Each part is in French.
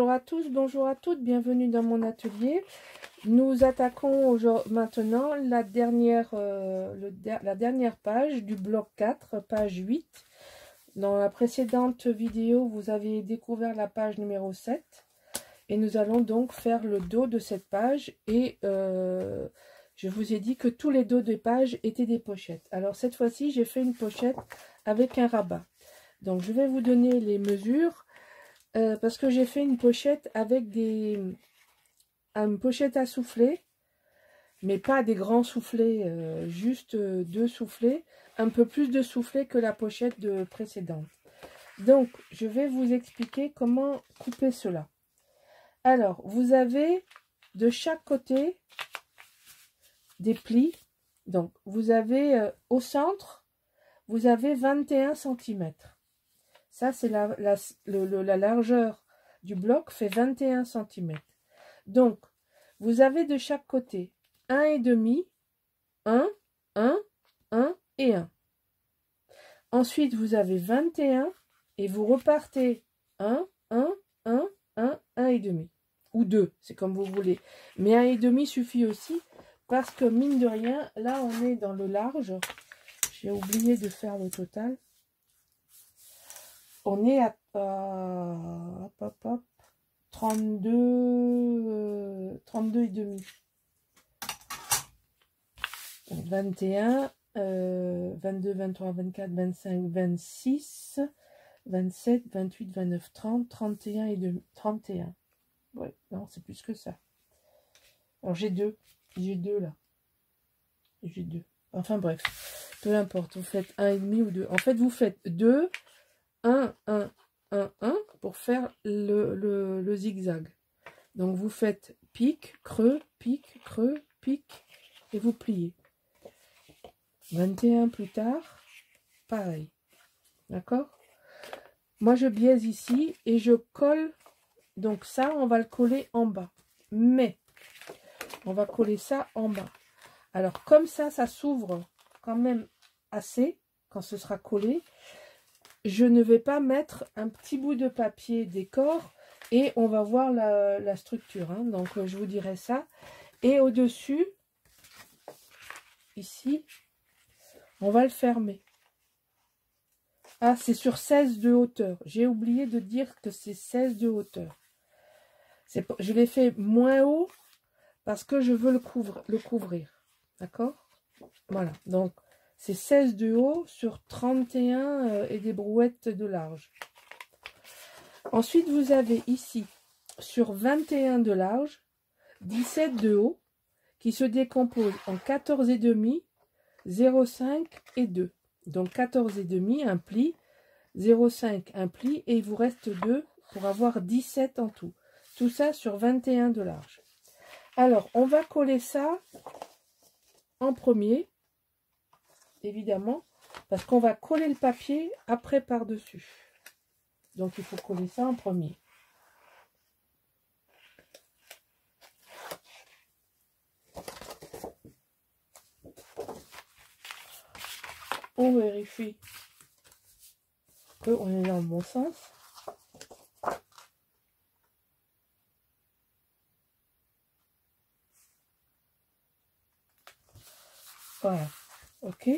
Bonjour à tous, bonjour à toutes, bienvenue dans mon atelier. Nous attaquons maintenant la dernière page du bloc 4, page 8. Dans la précédente vidéo, vous avez découvert la page numéro 7. Et nous allons donc faire le dos de cette page. Et je vous ai dit que tous les dos des pages étaient des pochettes. Alors cette fois-ci, j'ai fait une pochette avec un rabat. Donc je vais vous donner les mesures. Parce que j'ai fait une pochette avec une pochette à souffler, mais pas des grands soufflets, juste 2 soufflets, un peu plus de soufflets que la pochette précédente. Donc, je vais vous expliquer comment couper cela. Alors, vous avez de chaque côté des plis. Donc, vous avez au centre, vous avez 21 cm. Ça, c'est la largeur du bloc fait 21 cm. Donc, vous avez de chaque côté 1,5, 1, 1, 1 et 1. Ensuite, vous avez 21 et vous repartez 1, 1, 1, 1, 1,5. Ou 2, c'est comme vous voulez. Mais 1,5 suffit aussi parce que, mine de rien, là, on est dans le large. J'ai oublié de faire le total. On est à 32 et demi. 21, 22, 23, 24, 25, 26, 27, 28, 29, 30, 31 et demi. 31. Ouais, non, c'est plus que ça. Alors j'ai deux là. J'ai 2. Enfin bref, peu importe, vous faites 1,5 ou 2. En fait, vous faites 2, 1, 1, 1, 1 pour faire le zigzag. Donc vous faites pique, creux, pique, creux, pique et vous pliez. 21 plus tard, pareil. D'accord? Moi je biaise ici et je colle. Donc ça, on va le coller en bas. Mais on va coller ça en bas. Alors comme ça s'ouvre quand même assez quand ce sera collé. Je ne vais pas mettre un petit bout de papier décor et on va voir la structure. Hein. Donc, je vous dirai ça. Et au-dessus, ici, on va le fermer. Ah, c'est sur 16 de hauteur. J'ai oublié de dire que c'est 16 de hauteur. Je l'ai fait moins haut parce que je veux le couvrir. D'accord? Voilà. Donc, c'est 16 de haut sur 31 et des brouettes de large. Ensuite, vous avez ici, sur 21 de large, 17 de haut, qui se décompose en 14,5, 0,5 et 2. Donc 14,5, un pli, 0,5, un pli, et il vous reste 2 pour avoir 17 en tout. Tout ça sur 21 de large. Alors, on va coller ça en premier, évidemment, parce qu'on va coller le papier après par-dessus. Donc, il faut coller ça en premier. On vérifie qu'on est dans le bon sens. Voilà. Ok.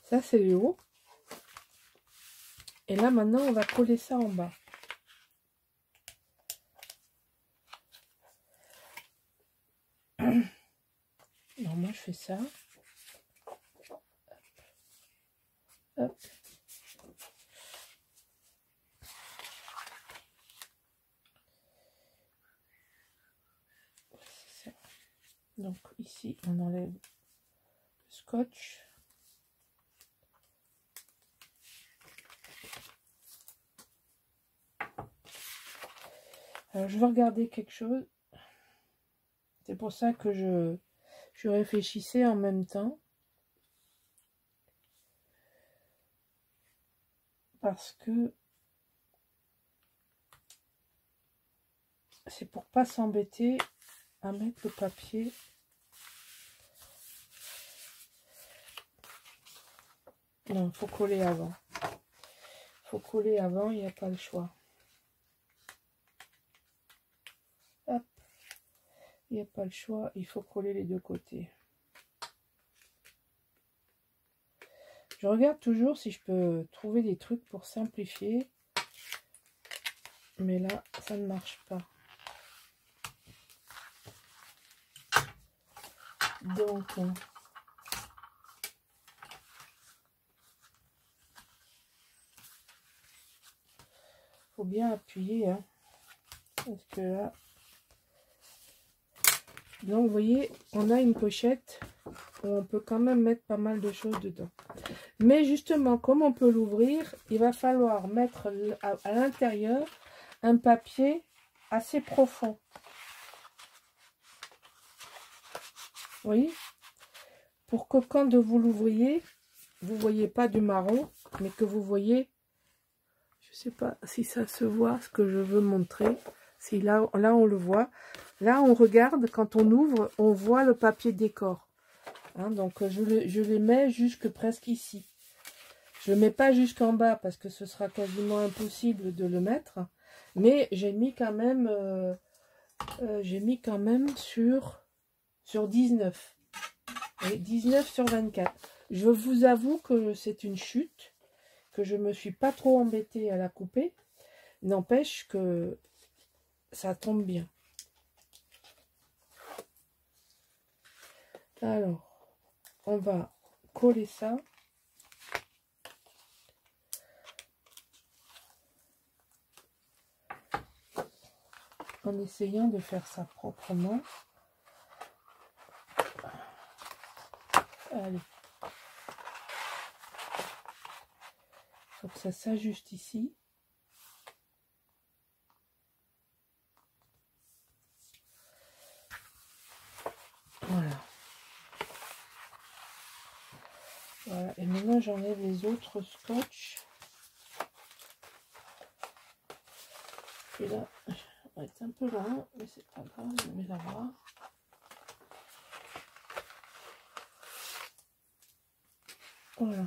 Ça, c'est le haut. Et là, maintenant, on va coller ça en bas. Alors, moi, je fais ça. Hop. Ça. Donc, ici, on enlève le scotch. Alors, je vais regarder quelque chose. C'est pour ça que je réfléchissais en même temps. Parce que c'est pour pas s'embêter à mettre le papier. Non, il faut coller avant. Il faut coller avant, il n'y a pas le choix. Hop. Il n'y a pas le choix, il faut coller les deux côtés. Je regarde toujours si je peux trouver des trucs pour simplifier. Mais là, ça ne marche pas. Donc, faut bien appuyer, hein, parce que là, donc vous voyez, on a une pochette où on peut quand même mettre pas mal de choses dedans. Mais justement, comme on peut l'ouvrir, il va falloir mettre à l'intérieur un papier assez profond. Vous voyez, pour que quand vous l'ouvriez, vous voyez pas du marron, mais que vous voyez, je sais pas si ça se voit ce que je veux montrer. Si là on le voit. Là on regarde, quand on ouvre, on voit le papier décor. Hein, donc je les mets jusque presque ici. Je ne mets pas jusqu'en bas parce que ce sera quasiment impossible de le mettre. Mais j'ai mis quand même sur 19. Et 19 sur 24. Je vous avoue que c'est une chute, que je me suis pas trop embêtée à la couper. N'empêche que ça tombe bien. Alors, on va coller ça. En essayant de faire ça proprement. Allez. Faut que ça s'ajuste ici. Voilà. Voilà. Et maintenant j'enlève les autres scotch. Et là, on va être un peu loin, mais c'est pas grave, je mets la voir. Voilà.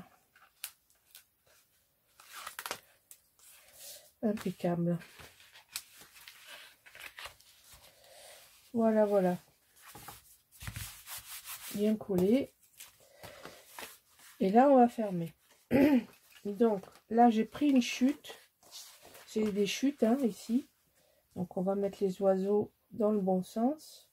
Impeccable. Voilà, voilà. Bien collé. Et là, on va fermer. Donc, là, j'ai pris une chute. C'est des chutes, hein, ici. Donc, on va mettre les oiseaux dans le bon sens.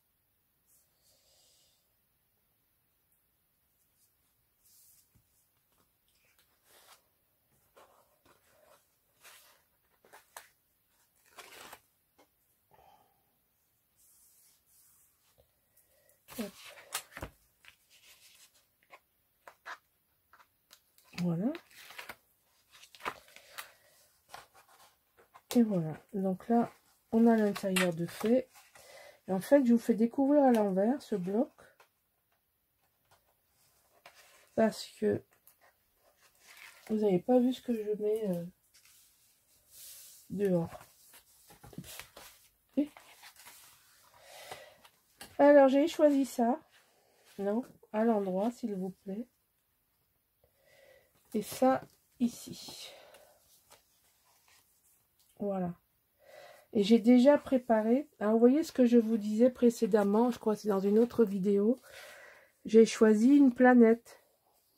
Hop. Voilà. Et voilà. Donc là, on a l'intérieur de fait. Et en fait, je vous fais découvrir à l'envers ce bloc. Parce que vous n'avez pas vu ce que je mets dehors. Et alors, j'ai choisi ça. Non, à l'endroit, s'il vous plaît. Et ça, ici. Voilà. Et j'ai déjà préparé. Alors, vous voyez ce que je vous disais précédemment. Je crois que c'est dans une autre vidéo. J'ai choisi une planète.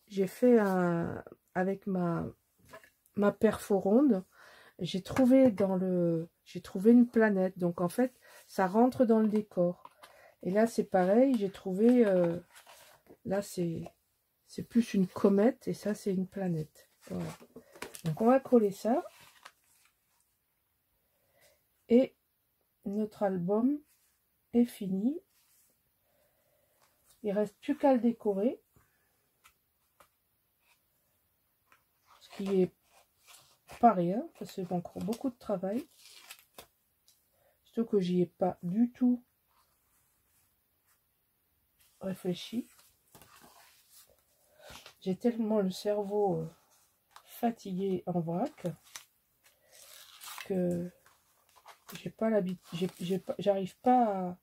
J'ai fait avec ma perforonde. J'ai trouvé une planète. Donc, en fait, ça rentre dans le décor. Et là, c'est pareil. J'ai trouvé... là, c'est plus une comète. Et ça, c'est une planète. Voilà. Donc, on va coller ça. Et notre album est fini. Il ne reste plus qu'à le décorer. Ce qui est pas rien. Parce que c'est encore beaucoup de travail. Surtout que j'y ai pas du tout réfléchi. J'ai tellement le cerveau fatigué en vrac que j'ai pas l'habitude, j'arrive pas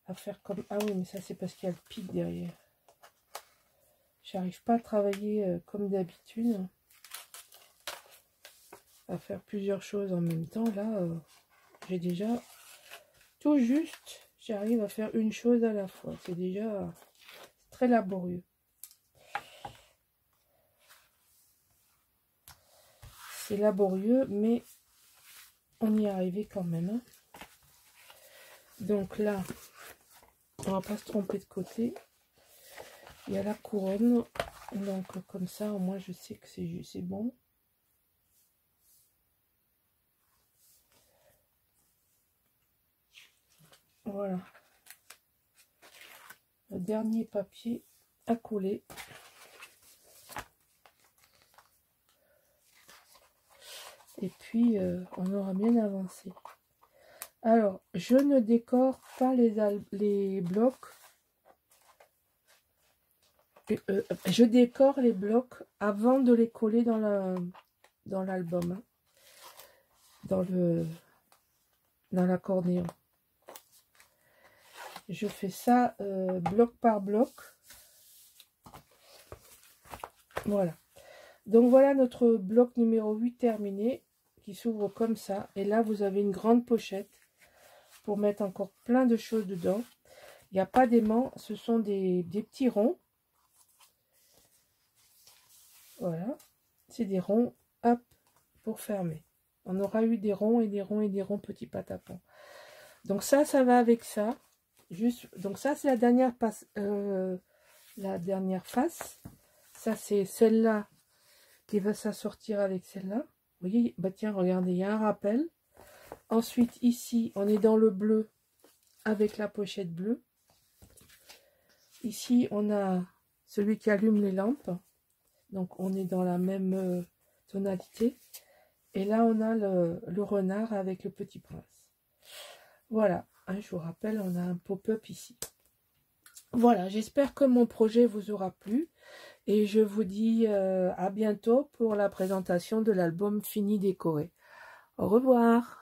à faire comme... Ah oui, mais ça c'est parce qu'il y a le pic derrière. J'arrive pas à travailler comme d'habitude. à faire plusieurs choses en même temps. Là, j'ai déjà tout juste, j'arrive à faire une chose à la fois. C'est déjà très laborieux. C'est laborieux, mais on y est arrivé quand même. Hein. Donc là, on va pas se tromper de côté. Il y a la couronne. Donc comme ça, au moins je sais que c'est bon. Voilà. Le dernier papier à coller. Et puis, on aura bien avancé. Alors, je ne décore pas les blocs. Je décore les blocs avant de les coller dans l'album. Hein, dans l'accordéon. Je fais ça bloc par bloc. Voilà. Donc voilà notre bloc numéro 8 terminé, qui s'ouvre comme ça. Et là, vous avez une grande pochette pour mettre encore plein de choses dedans. Il n'y a pas d'aimant, ce sont des petits ronds. Voilà. C'est des ronds, hop, pour fermer. On aura eu des ronds et des ronds et des ronds petits patapons. Donc ça va avec ça. Juste, donc ça, c'est la dernière face. Ça, c'est celle-là qui va s'assortir avec celle-là. Vous voyez, bah tiens, regardez, il y a un rappel. Ensuite, ici, on est dans le bleu avec la pochette bleue. Ici, on a celui qui allume les lampes. Donc, on est dans la même tonalité. Et là, on a le renard avec le petit prince. Voilà, hein, je vous rappelle, on a un pop-up ici. Voilà, j'espère que mon projet vous aura plu. Et je vous dis à bientôt pour la présentation de l'album fini décoré. Au revoir.